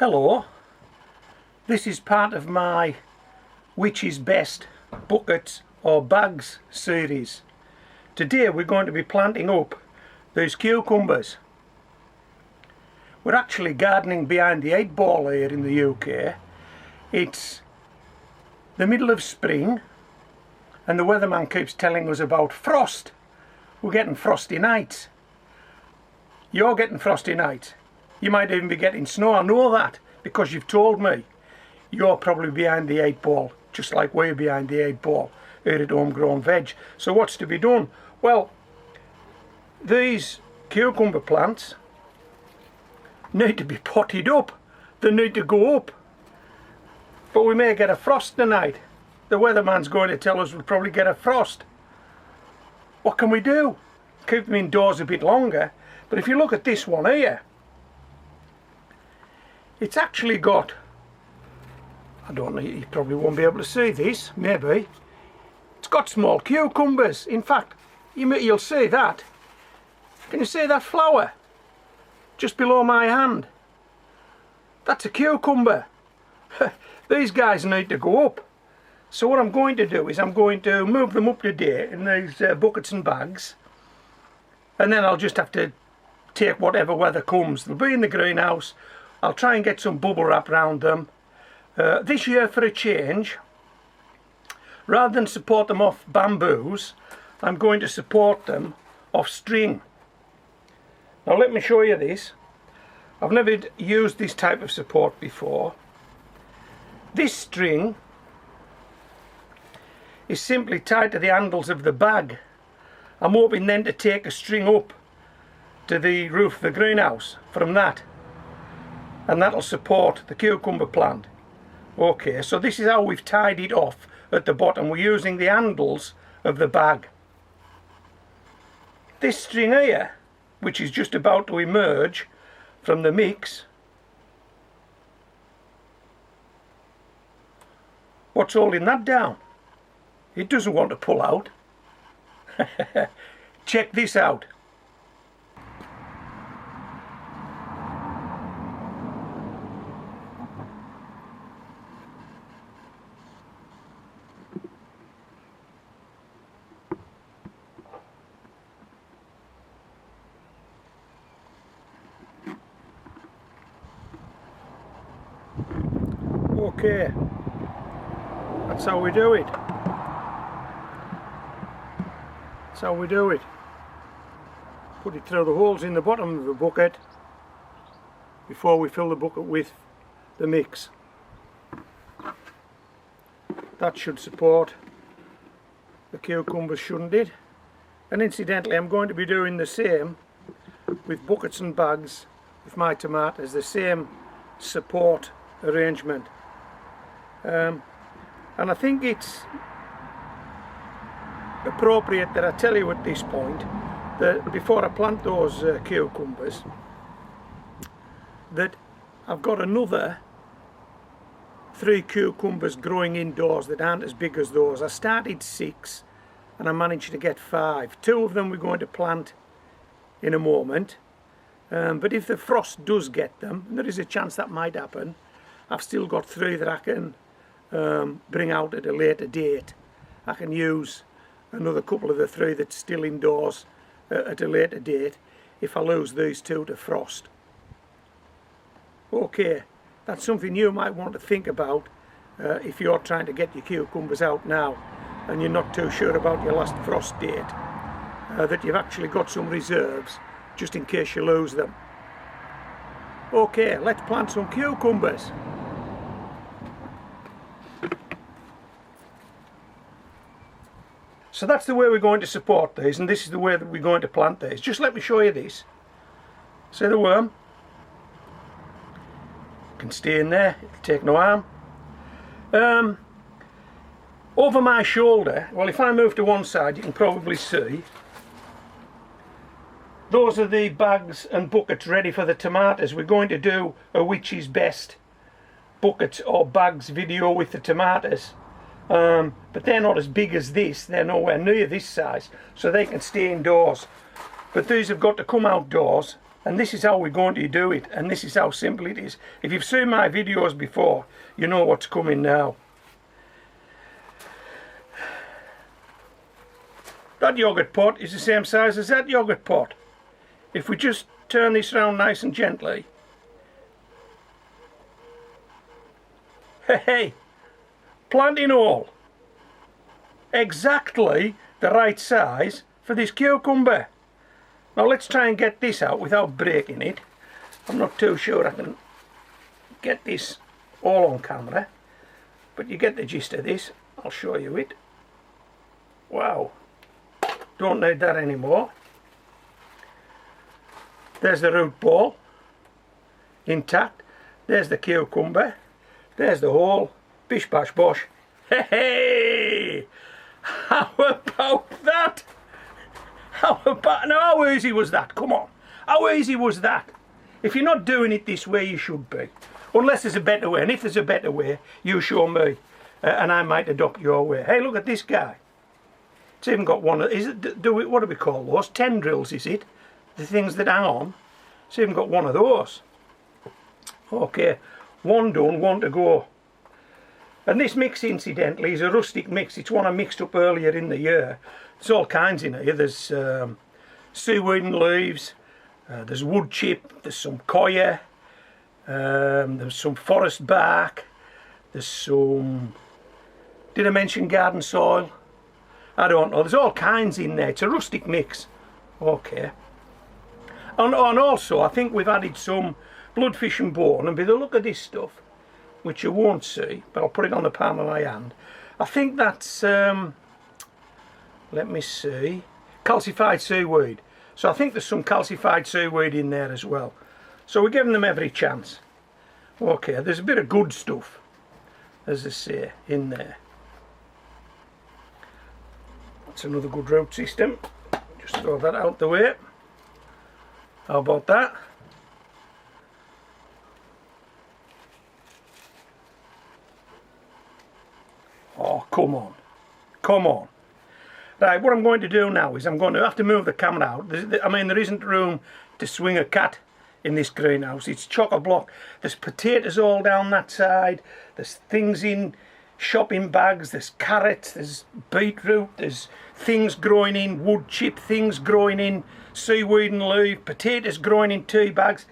Hello, this is part of my which is best buckets or bags series. Today we're going to be planting up these cucumbers. We're actually gardening behind the 8 ball here in the UK. It's the middle of spring and the weatherman keeps telling us about frost. We're getting frosty nights. You're getting frosty nights. You might even be getting snow. I know that because you've told me. You're probably behind the 8 ball, just like we're behind the 8 ball here at Homegrown Veg. So what's to be done? Well, these cucumber plants need to be potted up. They need to go up. But we may get a frost tonight. The weatherman's going to tell us we'll probably get a frost. What can we do? Keep them indoors a bit longer. But if you look at this one here, it's actually got, I don't know, you probably won't be able to see this, maybe. It's got small cucumbers. In fact, you'll see that. Can you see that flower? Just below my hand. That's a cucumber. These guys need to go up. So what I'm going to do is I'm going to move them up today in these buckets and bags. And then I'll just have to take whatever weather comes. They'll be in the greenhouse. I'll try and get some bubble wrap around them. This year, for a change, rather than support them off bamboos, I'm going to support them off string. Now let me show you this. I've never used this type of support before. This string is simply tied to the handles of the bag. I'm hoping then to take a string up to the roof of the greenhouse from that, and that'll support the cucumber plant. Okay, so this is how we've tied it off at the bottom. We're using the handles of the bag. This string here, which is just about to emerge from the mix, what's holding that down? It doesn't want to pull out. Check this out. Okay, that's how we do it. That's how we do it. Put it through the holes in the bottom of the bucket before we fill the bucket with the mix. That should support the cucumbers, shouldn't it? And incidentally, I'm going to be doing the same with buckets and bags with my tomatoes, the same support arrangement. And I think it's appropriate that I tell you at this point that before I plant those cucumbers, that I've got another 3 cucumbers growing indoors that aren't as big as those. I started 6 and I managed to get 5. 2 of them we're going to plant in a moment, but if the frost does get them, and there is a chance that might happen, I've still got 3 that I can bring out at a later date. I can use another couple of the 3 that's still indoors at a later date if I lose these 2 to frost. Okay, that's something you might want to think about if you're trying to get your cucumbers out now and you're not too sure about your last frost date, that you've actually got some reserves just in case you lose them. Okay, let's plant some cucumbers. So that's the way we're going to support these, and this is the way that we're going to plant these. Just let me show you this. See the worm? It can stay in there, it'll take no harm. Over my shoulder, well, if I move to one side you can probably see, those are the bags and buckets ready for the tomatoes. We're going to do a which is best buckets or bags video with the tomatoes. But they're not as big as this, they're nowhere near this size, so they can stay indoors. But these have got to come outdoors And this is how we're going to do it, and this is how simple it is. If you've seen my videos before, you know what's coming now. That yoghurt pot is the same size as that yoghurt pot. If we just turn this round nice and gently, hey, planting hole. Exactly the right size for this cucumber. Now let's try and get this out without breaking it. I'm not too sure I can get this all on camera, but you get the gist of this. I'll show you it. Wow, don't need that anymore. There's the root ball intact. There's the cucumber. There's the hole. Bish bash bosh. Hey, hey! How about that? How easy was that? Come on. How easy was that? If you're not doing it this way, you should be. Unless there's a better way. And if there's a better way, you show me. And I might adopt your way. Hey, look at this guy. It's even got one of... what do we call those? Tendrils, is it? The things that hang on. It's even got one of those. Okay. One done, one to go. And this mix, incidentally, is a rustic mix. It's one I mixed up earlier in the year. There's all kinds in here. There's seaweed and leaves, there's wood chip, there's some coir, there's some forest bark, there's some... Did I mention garden soil? I don't know. There's all kinds in there. It's a rustic mix. Okay. And also, I think we've added some bloodfish and bone. And by the look of this stuff, which you won't see, but I'll put it on the palm of my hand, I think that's... let me see, calcified seaweed. So I think there's some calcified seaweed in there as well. So we're giving them every chance. Okay, there's a bit of good stuff, as they say, in there. That's another good root system. Just throw that out the way. How about that? Oh, come on. Come on. Right, what I'm going to do now is I'm going to have to move the camera out. I mean, there isn't room to swing a cat in this greenhouse. It's chock-a-block. There's potatoes all down that side. There's things in shopping bags. There's carrots. There's beetroot. There's things growing in wood chip. Things growing in seaweed and leaf. Potatoes growing in tea bags.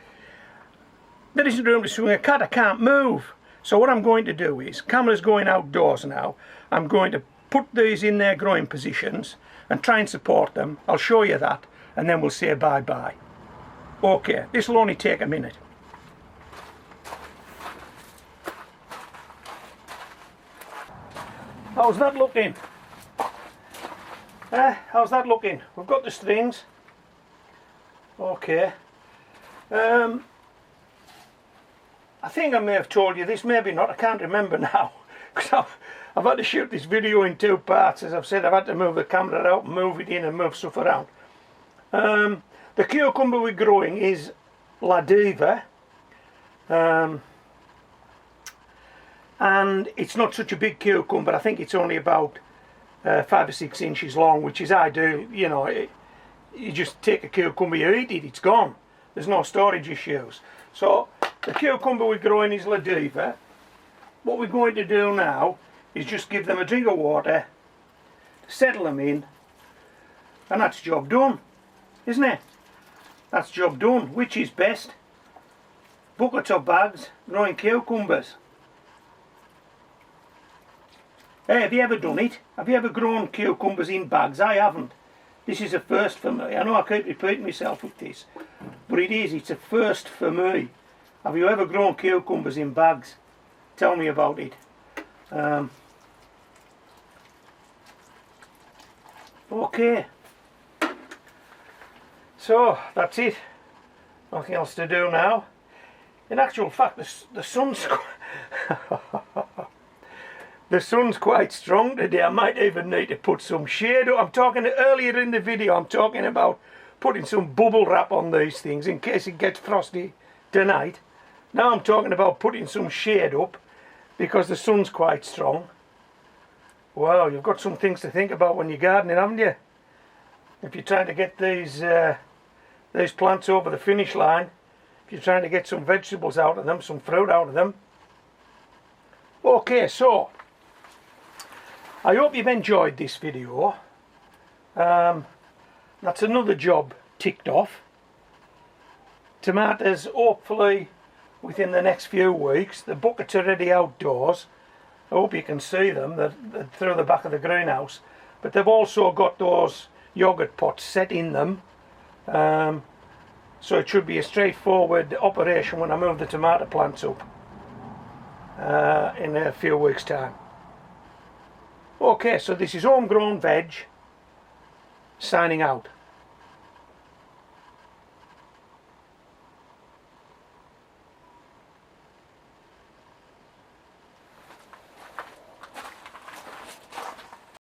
There isn't room to swing a cat. I can't move. So what I'm going to do is, camera's going outdoors now. I'm going to put these in their growing positions and try and support them. I'll show you that, and then we'll say bye-bye. Okay, this will only take a minute. How's that looking? How's that looking? We've got the strings. Okay. I think I may have told you this, maybe not, I can't remember now. Because I've had to shoot this video in two parts. As I've said, I've had to move the camera out, move it in and move stuff around. The cucumber we're growing is La Diva. And it's not such a big cucumber. I think it's only about 5 or 6 inches long, which is ideal. You know, you just take a cucumber, you eat it, it's gone. There's no storage issues. So the cucumber we're growing is La Diva. What we're going to do now is just give them a drink of water, settle them in, and that's job done, isn't it? That's job done. Which is best? Buckets or bags growing cucumbers? Hey, have you ever done it? Have you ever grown cucumbers in bags? I haven't. This is a first for me. I know I keep repeating myself with this, but it's a first for me. Have you ever grown cucumbers in bags? Tell me about it. Okay. So, that's it. Nothing else to do now. In actual fact, the sun's... the sun's quite strong today. I might even need to put some shade up. I'm talking earlier in the video, I'm talking about putting some bubble wrap on these things in case it gets frosty tonight. Now I'm talking about putting some shade up because the sun's quite strong. Well, you've got some things to think about when you're gardening, haven't you? If you're trying to get these these plants over the finish line if you're trying to get some vegetables out of them, some fruit out of them. Okay, so I hope you've enjoyed this video. That's another job ticked off. Tomatoes hopefully within the next few weeks. The buckets are ready outdoors. I hope you can see them. They're through the back of the greenhouse. But they've also got those yogurt pots set in them. So it should be a straightforward operation when I move the tomato plants up in a few weeks' time. Okay, so this is Homegrown Veg signing out.